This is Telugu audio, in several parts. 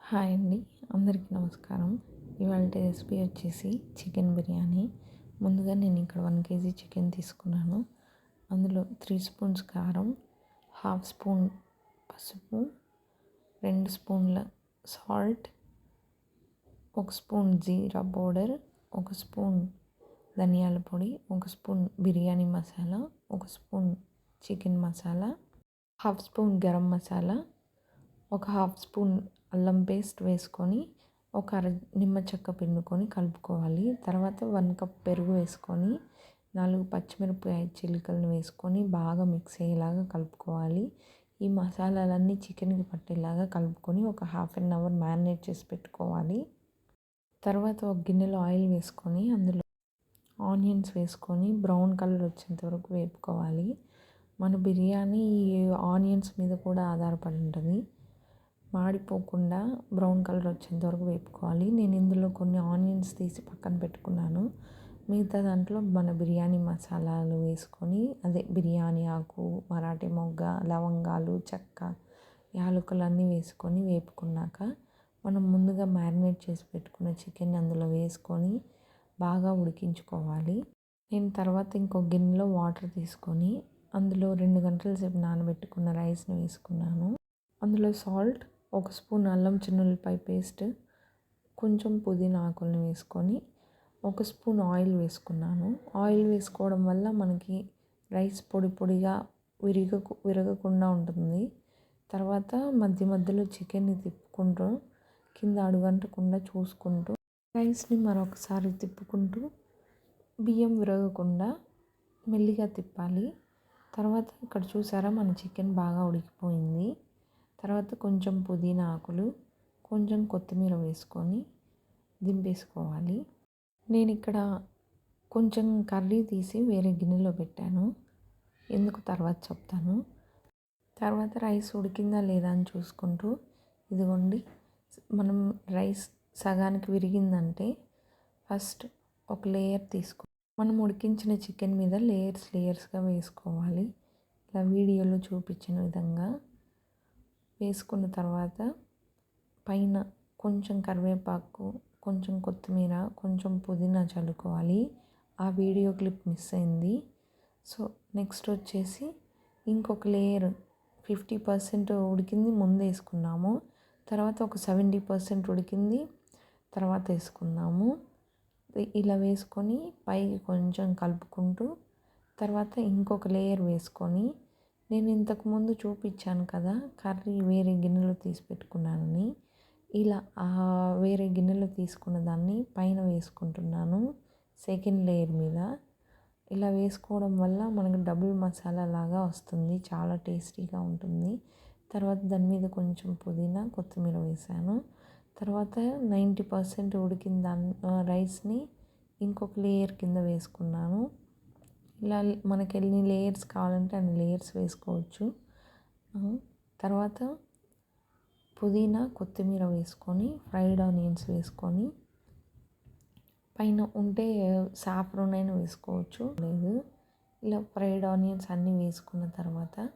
హాయ్ అండి, అందరికీ నమస్కారం. ఇవాళ రెసిపీ వచ్చేసి చికెన్ బిర్యానీ. ముందుగా నేను ఇక్కడ 1 కేజీ చికెన్ తీసుకున్నాను. అందులో 3 స్పూన్స్ కారం, హాఫ్ స్పూన్ పసుపు, 2 స్పూన్ల సాల్ట్, 1 స్పూన్ జీరా పౌడర్, 1 స్పూన్ ధనియాల పొడి, 1 spoon biryani masala, 1 spoon chicken masala, half spoon garam masala, ఒక హాఫ్ స్పూన్ అల్లం పేస్ట్ వేసుకొని ఒక నిమ్మ చెక్క పిండుకొని కలుపుకోవాలి. తర్వాత 1 కప్ పెరుగు వేసుకొని 4 పచ్చిమిరపకాయ చిలుకలను వేసుకొని బాగా మిక్స్ అయ్యేలాగా కలుపుకోవాలి. ఈ మసాలాలన్నీ చికెన్కి పట్టేలాగా కలుపుకొని ఒక హాఫ్ అన్ అవర్ మ్యారినేట్ చేసి పెట్టుకోవాలి. తర్వాత ఒక గిన్నెలో ఆయిల్ వేసుకొని అందులో ఆనియన్స్ వేసుకొని బ్రౌన్ కలర్ వచ్చేంత వరకు వేపుకోవాలి. మన బిర్యానీ ఆనియన్స్ మీద కూడా ఆధారపడి ఉంటుంది. మాడిపోకుండా బ్రౌన్ కలర్ వచ్చేంత వరకు వేపుకోవాలి. నేను ఇందులో కొన్ని ఆనియన్స్ తీసి పక్కన పెట్టుకున్నాను. మిగతా దాంట్లో మన బిర్యానీ మసాలాలు వేసుకొని బిర్యానీ ఆకు, మరాఠీ మొగ్గ, లవంగాలు, చెక్క, యాలకులు అన్నీ వేసుకొని వేపుకున్నాక మనం ముందుగా మ్యారినేట్ చేసి పెట్టుకున్న చికెన్ అందులో వేసుకొని బాగా ఉడికించుకోవాలి. నేను తర్వాత ఇంకో గిన్నెలో వాటర్ తీసుకొని అందులో 2 గంటల సేపు నానబెట్టుకున్న రైస్ని వేసుకున్నాను. అందులో సాల్ట్, 1 స్పూన్ అల్లం చిన్నుల్లిపాయ పేస్ట్, కొంచెం పుదీనా ఆకులను వేసుకొని 1 స్పూన్ ఆయిల్ వేసుకున్నాను. ఆయిల్ వేసుకోవడం వల్ల మనకి రైస్ పొడి పొడిగా విరగకుండా ఉంటుంది. తర్వాత మధ్య మధ్యలో చికెన్ని తిప్పుకుంటూ కింద అడుగంటకుండా చూసుకుంటూ రైస్ని మరొకసారి తిప్పుకుంటూ బియ్యం విరగకుండా మెల్లిగా తిప్పాలి. తర్వాత ఇక్కడ చూసారా, మన చికెన్ బాగా ఉడికిపోయింది. తర్వాత కొంచెం పుదీనా ఆకులు, కొంచెం కొత్తిమీర వేసుకొని దింపేసుకోవాలి. నేను ఇక్కడ కొంచెం కర్రీ తీసి వేరే గిన్నెలో పెట్టాను, ఎందుకు తర్వాత చెప్తాను. తర్వాత రైస్ ఉడికిందా లేదా అని చూసుకుంటూ ఇదిగోండి, మనం రైస్ సగానికి విరిగిందంటే ఫస్ట్ ఒక లేయర్ మనం ఉడికించిన చికెన్ మీద లేయర్స్గా వేసుకోవాలి. ఇలా వీడియోలో చూపించిన విధంగా వేసుకున్న తర్వాత పైన కొంచెం కరివేపాకు, కొంచెం కొత్తిమీర, కొంచెం పుదీనా చల్లుకోవాలి. ఆ వీడియో క్లిప్ మిస్ అయింది. సో నెక్స్ట్ వచ్చేసి ఇంకొక లేయర్ 50% ఉడికింది ముందు వేసుకున్నాము. తర్వాత ఒక 70% ఉడికింది తర్వాత వేసుకున్నాము. ఇలా వేసుకొని పైకి కొంచెం కలుపుకుంటూ తర్వాత ఇంకొక లేయర్ వేసుకొని, నేను ఇంతకుముందు చూపించాను కదా కర్రీ వేరే గిన్నెలో తీసి పెట్టుకున్నానని, ఇలా వేరే గిన్నెలో తీసుకున్న దాన్ని పైన వేసుకుంటున్నాను సెకండ్ లేయర్ మీద. ఇలా వేసుకోవడం వల్ల మనకు డబుల్ మసాలా లాగా వస్తుంది, చాలా టేస్టీగా ఉంటుంది. తర్వాత దాని మీద కొంచెం పుదీనా, కొత్తిమీర వేసాను. తర్వాత 90% ఉడికిన రైస్ని ఇంకొక లేయర్ కింద వేసుకున్నాను. ఇలా మనకి ఎన్ని లేయర్స్ కావాలంటే అన్ని లేయర్స్ వేసుకోవచ్చు. తర్వాత పుదీనా, కొత్తిమీర వేసుకొని ఫ్రైడ్ ఆనియన్స్ వేసుకొని పైన ఉంటే సాఫ్రాన్ అయినా వేసుకోవచ్చు, లేదు. ఇలా ఫ్రైడ్ ఆనియన్స్ అన్నీ వేసుకున్న తర్వాత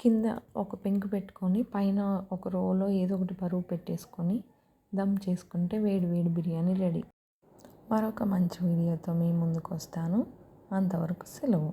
కింద ఒక పెంకు పెట్టుకొని పైన ఒక రోలో ఏదో ఒకటి బరువు పెట్టేసుకొని దమ్ చేసుకుంటే వేడి వేడి బిర్యానీ రెడీ. మరొక మంచి వీడియోతో మీ ముందుకు వస్తాను. అంతవరకు సెలవు.